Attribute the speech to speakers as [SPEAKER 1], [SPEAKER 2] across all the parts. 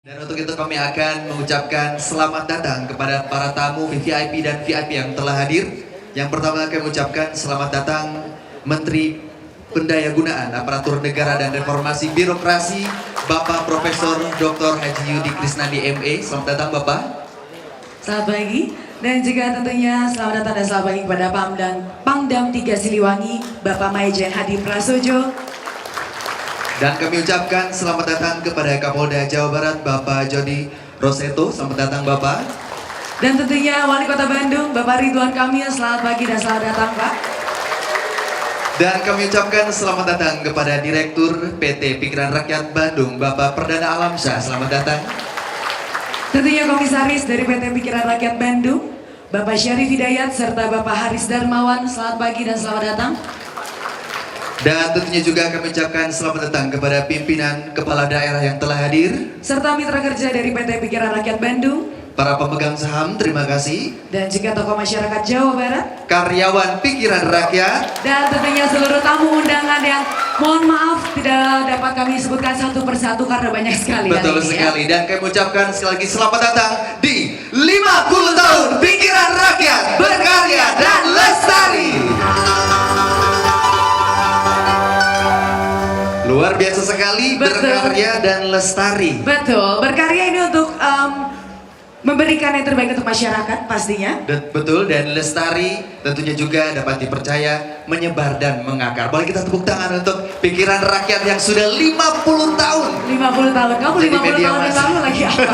[SPEAKER 1] Dan untuk itu kami akan mengucapkan selamat datang kepada para tamu VVIP dan VIP yang telah hadir. Yang pertama kami mengucapkan selamat datang Menteri Pendayagunaan Aparatur Negara dan Reformasi Birokrasi Bapak Profesor Dr. Haji Yudi Krisnandi MA. Selamat datang Bapak.
[SPEAKER 2] Selamat pagi dan juga tentunya selamat datang dan selamat pagi kepada Pangdam 3 Siliwangi Bapak Maijen Hadi Prasojo.
[SPEAKER 1] Dan kami ucapkan selamat datang kepada Kapolda Jawa Barat Bapak Jody Roseto. Selamat datang Bapak.
[SPEAKER 2] Dan tentunya Wali Kota Bandung Bapak Ridwan Kamil. Selamat pagi dan selamat datang Pak.
[SPEAKER 1] Dan kami ucapkan selamat datang kepada Direktur PT Pikiran Rakyat Bandung Bapak Perdana Alamsyah. Selamat datang.
[SPEAKER 2] Tentunya Komisaris dari PT Pikiran Rakyat Bandung Bapak Syarif Hidayat serta Bapak Haris Darmawan. Selamat pagi dan selamat datang.
[SPEAKER 1] Dan tentunya juga kami ucapkan selamat datang kepada pimpinan kepala daerah yang telah hadir,
[SPEAKER 2] serta mitra kerja dari PT Pikiran Rakyat Bandung,
[SPEAKER 1] para pemegang saham, terima kasih,
[SPEAKER 2] dan juga tokoh masyarakat Jawa Barat,
[SPEAKER 1] karyawan Pikiran Rakyat,
[SPEAKER 2] dan tentunya seluruh tamu undangan yang mohon maaf tidak dapat kami sebutkan satu persatu karena banyak sekali.
[SPEAKER 1] Betul sekali, dan kami ucapkan sekali lagi selamat datang di 50 tahun Pikiran Rakyat Berkarya dan Lestari. Luar biasa sekali. Betul. Berkarya dan lestari.
[SPEAKER 2] Betul, berkarya ini untuk memberikan yang terbaik untuk masyarakat pastinya.
[SPEAKER 1] Betul, dan lestari tentunya juga dapat dipercaya menyebar dan mengakar. Boleh kita tepuk tangan untuk Pikiran Rakyat yang sudah 50 tahun.
[SPEAKER 2] 50 tahun, kamu 50 tahun yang lalu lagi apa?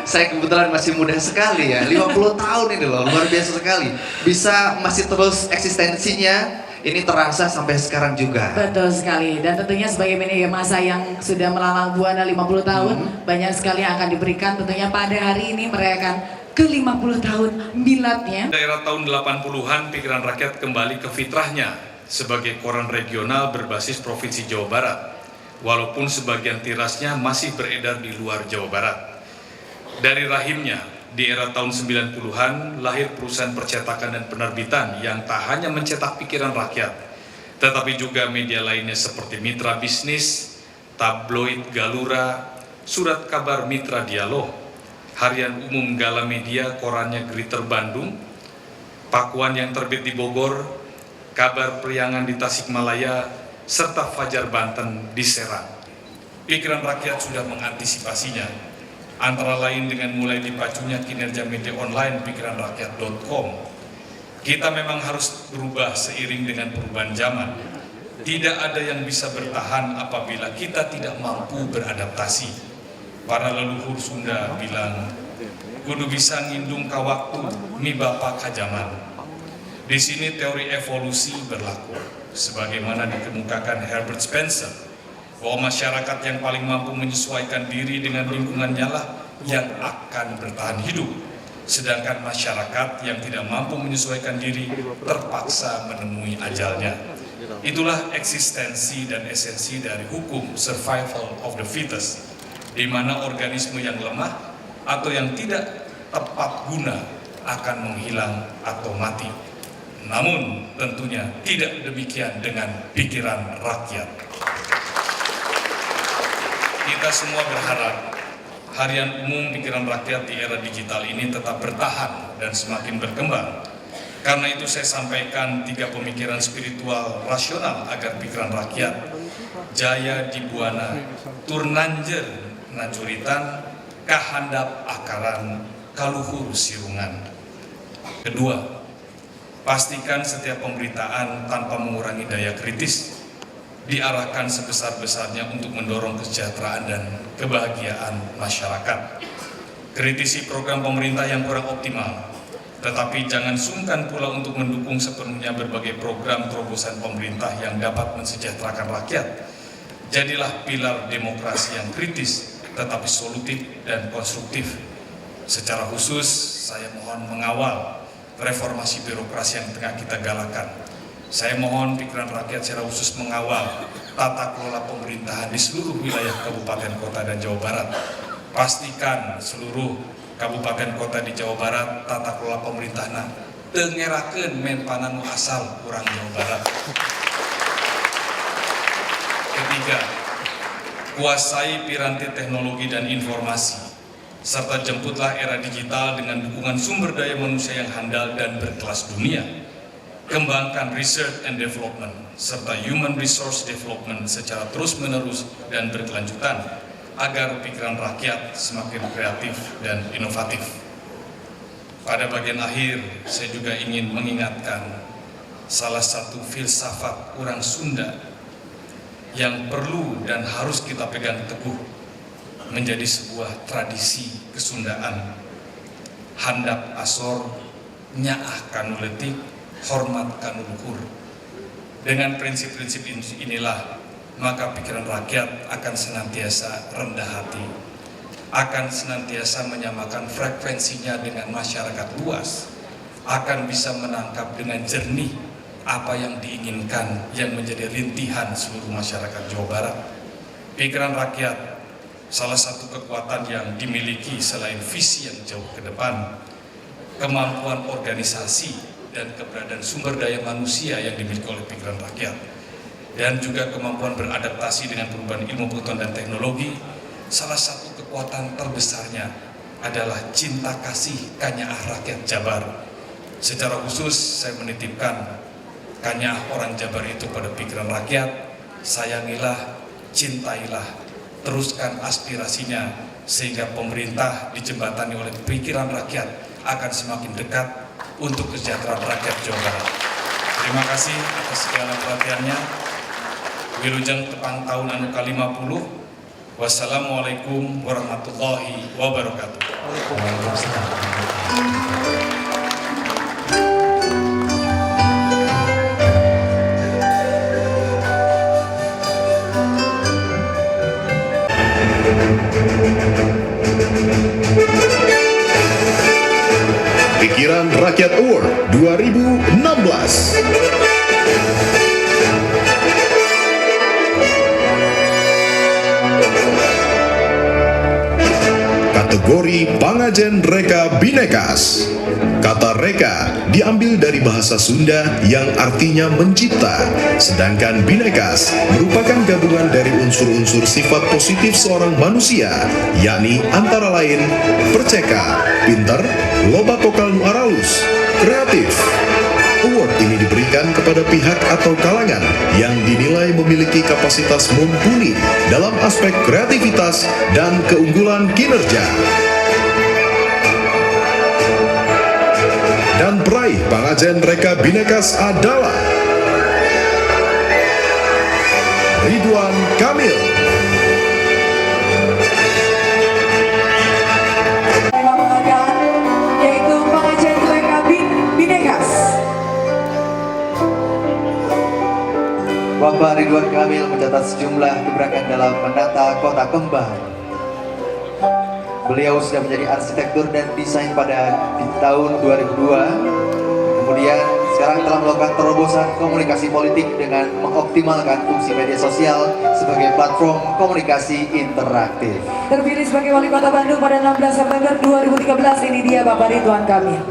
[SPEAKER 1] Saya kebetulan masih muda sekali ya, 50 tahun ini loh, luar biasa sekali. Bisa masih terus eksistensinya. Ini terasa sampai sekarang juga.
[SPEAKER 2] Betul sekali. Dan tentunya sebagai media massa yang sudah melalang buana 50 tahun, banyak sekali yang akan diberikan tentunya pada hari ini merayakan ke-50 tahun miladnya.
[SPEAKER 3] Daerah tahun 80-an Pikiran Rakyat kembali ke fitrahnya sebagai koran regional berbasis Provinsi Jawa Barat. Walaupun sebagian tirasnya masih beredar di luar Jawa Barat. Dari rahimnya, di era tahun 90-an lahir perusahaan percetakan dan penerbitan yang tak hanya mencetak Pikiran Rakyat, tetapi juga media lainnya seperti Mitra Bisnis, Tabloid Galura, Surat Kabar Mitra Dialog, Harian Umum Gala Media korannya Griter Bandung, Pakuan yang terbit di Bogor, Kabar Priangan di Tasikmalaya, serta Fajar Banten di Serang. Pikiran Rakyat sudah mengantisipasinya, antara lain dengan mulai dipacunya kinerja media online pikiranrakyat.com. Kita memang harus berubah seiring dengan perubahan zaman. Tidak ada yang bisa bertahan apabila kita tidak mampu beradaptasi. Para leluhur Sunda bilang, kudu bisa ngindung ka waktu, mi bapak ka zaman. Di sini teori evolusi berlaku, sebagaimana dikemukakan Herbert Spencer, bahwa masyarakat yang paling mampu menyesuaikan diri dengan lingkungannya lah yang akan bertahan hidup. Sedangkan masyarakat yang tidak mampu menyesuaikan diri terpaksa menemui ajalnya. Itulah eksistensi dan esensi dari hukum survival of the fittest, di mana organisme yang lemah atau yang tidak tepat guna akan menghilang atau mati. Namun tentunya tidak demikian dengan Pikiran Rakyat. Kita semua berharap Harian Umum Pikiran Rakyat di era digital ini tetap bertahan dan semakin berkembang. Karena itu saya sampaikan 3 pemikiran spiritual rasional agar Pikiran Rakyat jaya di buana, turnanjer najuritan, kahandap akaran, kaluhur sirungan. Kedua, pastikan setiap pemberitaan tanpa mengurangi daya kritis diarahkan sebesar-besarnya untuk mendorong kesejahteraan dan kebahagiaan masyarakat. Kritisi program pemerintah yang kurang optimal, tetapi jangan sungkan pula untuk mendukung sepenuhnya berbagai program terobosan pemerintah yang dapat mensejahterakan rakyat. Jadilah pilar demokrasi yang kritis, tetapi solutif dan konstruktif. Secara khusus, saya mohon mengawal reformasi birokrasi yang tengah kita galakan. Saya mohon Pikiran Rakyat secara khusus mengawal tata kelola pemerintahan di seluruh wilayah kabupaten kota dan Jawa Barat. Pastikan seluruh kabupaten kota di Jawa Barat tata kelola pemerintahan teu ngerakeun menpanan asal kurang Jawa Barat. Ketiga, kuasai piranti teknologi dan informasi, serta jemputlah era digital dengan dukungan sumber daya manusia yang handal dan berkelas dunia. Kembangkan research and development serta human resource development secara terus-menerus dan berkelanjutan agar pikiran rakyat semakin kreatif dan inovatif. Pada bagian akhir, saya juga ingin mengingatkan salah satu filsafat orang Sunda yang perlu dan harus kita pegang teguh menjadi sebuah tradisi kesundaan. Handap asor, nyaah kanu letik, hormat kanu luhur. Dengan prinsip-prinsip inilah, maka pikiran rakyat akan senantiasa rendah hati, akan senantiasa menyamakan frekuensinya dengan masyarakat luas, akan bisa menangkap dengan jernih apa yang diinginkan yang menjadi rintihan seluruh masyarakat Jawa Barat. Pikiran rakyat salah satu kekuatan yang dimiliki selain visi yang jauh ke depan, kemampuan organisasi dan keberadaan sumber daya manusia yang dimiliki oleh pikiran rakyat, dan juga kemampuan beradaptasi dengan perubahan ilmu pengetahuan dan teknologi. Salah satu kekuatan terbesarnya adalah cinta kasih kanyaah rakyat Jabar. Secara khusus saya menitipkan kanyaah orang Jabar itu pada pikiran rakyat. Sayangilah, cintailah, teruskan aspirasinya sehingga pemerintah dijembatani oleh pikiran rakyat akan semakin dekat untuk kesejahteraan rakyat Jawa Barat. Terima kasih atas segala perhatiannya. Wilujeng tepang tahun anu ke-50. Wassalamualaikum warahmatullahi wabarakatuh.
[SPEAKER 4] Pikiran Rakyat Award 2016. Kategori Pangajen Reka Binekas. Kata reka diambil dari bahasa Sunda yang artinya mencipta, sedangkan binekas merupakan gabungan dari unsur-unsur sifat positif seorang manusia, yakni antara lain perceka, pinter, loba pokal nu aralus, kreatif. Award ini diberikan kepada pihak atau kalangan yang dinilai memiliki kapasitas mumpuni dalam aspek kreativitas dan keunggulan kinerja. Dan peraih Pangajen Reka Binekas adalah Ridwan Kamil.
[SPEAKER 2] Terima penghargaan yaitu Pangajen Reka Binekas.
[SPEAKER 1] Bapak Ridwan Kamil mencatat sejumlah gebrakan dalam menata kota kembang. Beliau sudah menjadi arsitektur dan desain pada di tahun 2002. Kemudian sekarang telah melakukan terobosan komunikasi politik dengan mengoptimalkan fungsi media sosial sebagai platform komunikasi interaktif.
[SPEAKER 2] Terpilih sebagai Wali Kota Bandung pada 16 September 2013, ini dia Bapak Ridwan Kamil.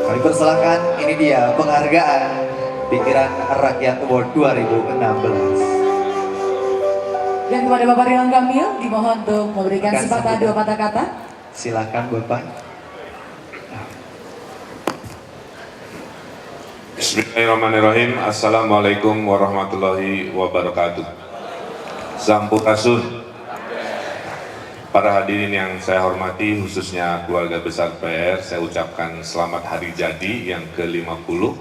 [SPEAKER 1] Kami persilahkan, ini dia penghargaan Pikiran Rakyat Award 2016.
[SPEAKER 2] Dan kepada Bapak Ridwan Kamil dimohon untuk memberikan sepatah dua patah kata.
[SPEAKER 1] Silakan Bapak.
[SPEAKER 5] Bismillahirrahmanirrahim. Assalamualaikum warahmatullahi wabarakatuh. Sampurasun. Para hadirin yang saya hormati, khususnya keluarga besar PR, saya ucapkan selamat hari jadi yang ke-50.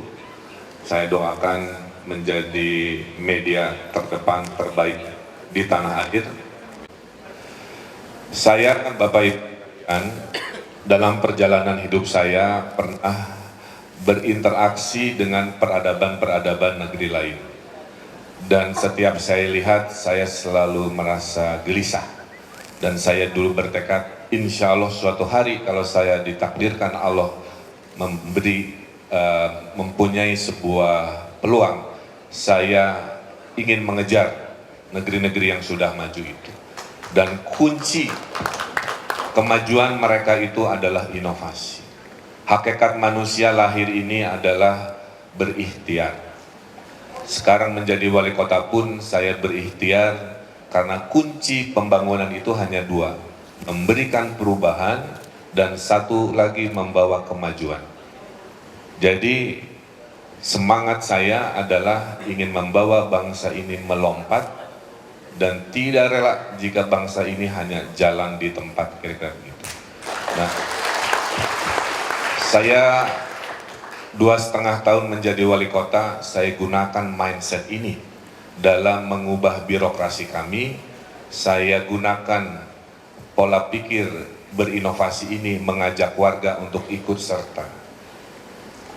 [SPEAKER 5] Saya doakan menjadi media terdepan terbaik di tanah air. Saya, Bapak Ibu, dalam perjalanan hidup saya pernah berinteraksi dengan peradaban-peradaban negeri lain. Dan setiap saya lihat, saya selalu merasa gelisah. Dan saya dulu bertekad, insya Allah suatu hari kalau saya ditakdirkan Allah mempunyai sebuah peluang, saya ingin mengejar negeri-negeri yang sudah maju itu. Dan kunci kemajuan mereka itu adalah inovasi. Hakikat manusia lahir ini adalah berikhtiar. Sekarang menjadi wali kota pun saya berikhtiar karena kunci pembangunan itu hanya dua, memberikan perubahan dan satu lagi membawa kemajuan. Jadi semangat saya adalah ingin membawa bangsa ini melompat dan tidak rela jika bangsa ini hanya jalan di tempat, kira-kira begitu. Nah, saya 2,5 tahun menjadi wali kota, saya gunakan mindset ini dalam mengubah birokrasi kami. Saya gunakan pola pikir berinovasi ini mengajak warga untuk ikut serta.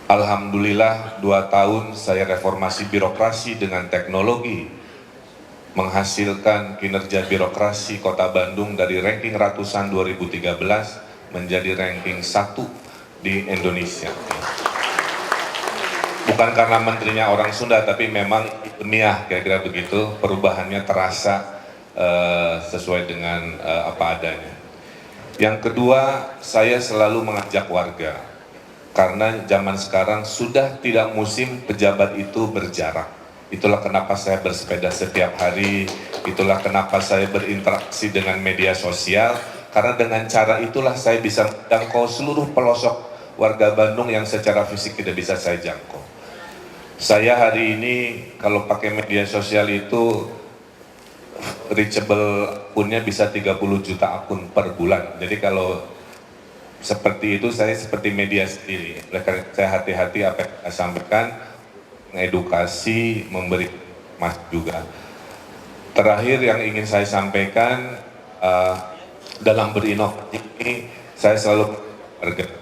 [SPEAKER 5] Alhamdulillah 2 tahun saya reformasi birokrasi dengan teknologi, menghasilkan kinerja birokrasi Kota Bandung dari ranking ratusan 2013 menjadi ranking 1 di Indonesia. Bukan karena menterinya orang Sunda, tapi memang ilmiah, kira-kira begitu, perubahannya terasa sesuai dengan apa adanya. Yang kedua, saya selalu mengajak warga, karena zaman sekarang sudah tidak musim pejabat itu berjarak. Itulah kenapa saya bersepeda setiap hari, itulah kenapa saya berinteraksi dengan media sosial, karena dengan cara itulah saya bisa menjangkau seluruh pelosok warga Bandung yang secara fisik tidak bisa saya jangkau. Saya hari ini kalau pakai media sosial itu reachable akunnya bisa 30 juta akun per bulan. Jadi kalau seperti itu saya seperti media sendiri. Oleh karena saya hati-hati apa yang saya sampaikan, mengedukasi, memberi mas juga. Terakhir yang ingin saya sampaikan dalam berinovasi ini saya selalu bergerak.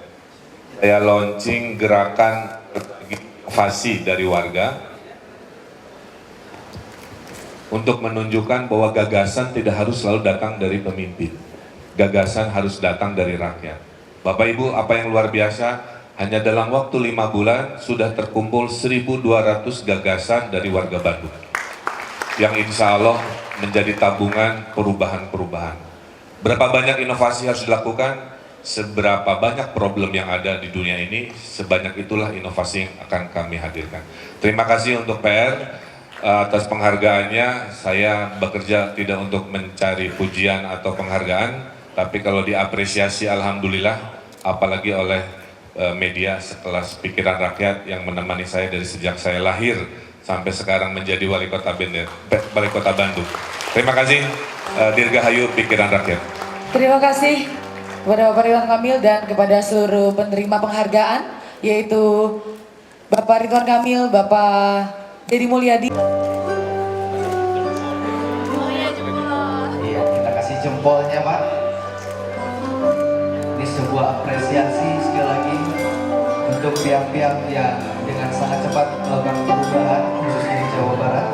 [SPEAKER 5] Saya launching gerakan inovasi dari warga untuk menunjukkan bahwa gagasan tidak harus selalu datang dari pemimpin. Gagasan harus datang dari rakyat. Bapak Ibu, apa yang luar biasa, hanya dalam waktu 5 bulan sudah terkumpul 1.200 gagasan dari warga Bandung. Yang insya Allah menjadi tabungan perubahan-perubahan. Berapa banyak inovasi harus dilakukan? Seberapa banyak problem yang ada di dunia ini, sebanyak itulah inovasi yang akan kami hadirkan. Terima kasih untuk PR atas penghargaannya. Saya bekerja tidak untuk mencari pujian atau penghargaan, tapi kalau diapresiasi alhamdulillah, apalagi oleh media sekelas Pikiran Rakyat yang menemani saya dari sejak saya lahir sampai sekarang menjadi wali kota Bandung. Terima kasih Dirgahayu Pikiran Rakyat.
[SPEAKER 2] Terima kasih kepada Bapak Ridwan Kamil dan kepada seluruh penerima penghargaan, yaitu Bapak Ridwan Kamil, Bapak Deddy Mulyadi.
[SPEAKER 1] Iya, kita kasih jempolnya Pak. Ini sebuah apresiasi sekali lagi untuk pihak-pihak yang dengan sangat cepat melakukan perubahan khususnya di Jawa Barat.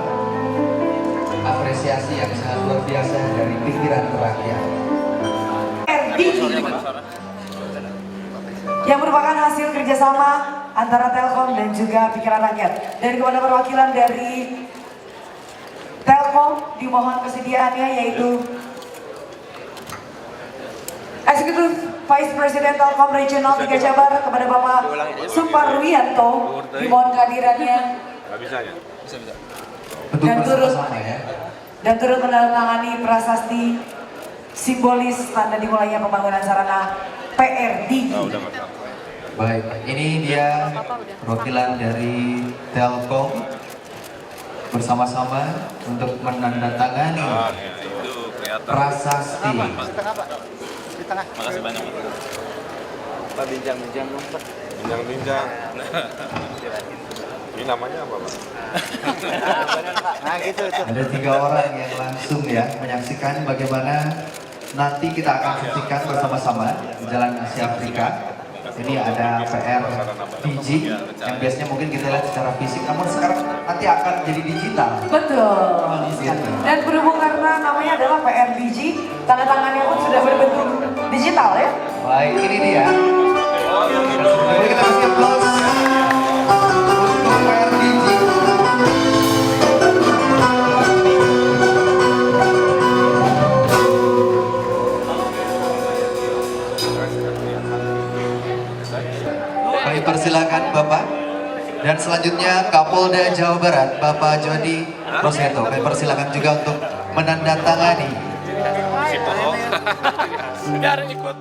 [SPEAKER 1] Apresiasi yang sangat luar biasa dari Pikiran Rakyat.
[SPEAKER 2] Yang merupakan hasil kerjasama antara Telkom dan juga Pikiran Rakyat. Dan kepada perwakilan dari Telkom dimohon kesediaannya, yaitu Executive Vice President Telkom Regional 3 Jabar, kepada Bapak Suparwianto dimohon kehadirannya dan turut menandatangani prasasti simbolis tanda dimulainya pembangunan sarana PRDG.
[SPEAKER 1] Baik, ini dia perwakilan dari Telkom bersama-sama untuk menandatangani prasasti.
[SPEAKER 6] Makasih banyak Pak. Bincang-bincang dong Pak. Bincang-bincang. Ini namanya apa Pak? Nah gitu.
[SPEAKER 1] Ada 3 orang yang langsung ya menyaksikan bagaimana nanti kita akan saksikan bersama-sama di Jalan Asia Afrika. Ini ada PRDG yang biasanya mungkin kita lihat secara fisik, namun sekarang nanti akan jadi digital.
[SPEAKER 2] Betul.
[SPEAKER 1] Gitu.
[SPEAKER 2] Dan berhubung karena namanya adalah PRDG, tanda tangannya pun sudah berbentuk digital ya.
[SPEAKER 1] Baik, ini dia. Jadi kita kasih aplaus untuk PRDG. Kami persilakan Bapak. Dan selanjutnya Kapolda Jawa Barat, Bapak Jody Roseto. Kami persilakan juga untuk menandatangani.
[SPEAKER 6] Biar ikut.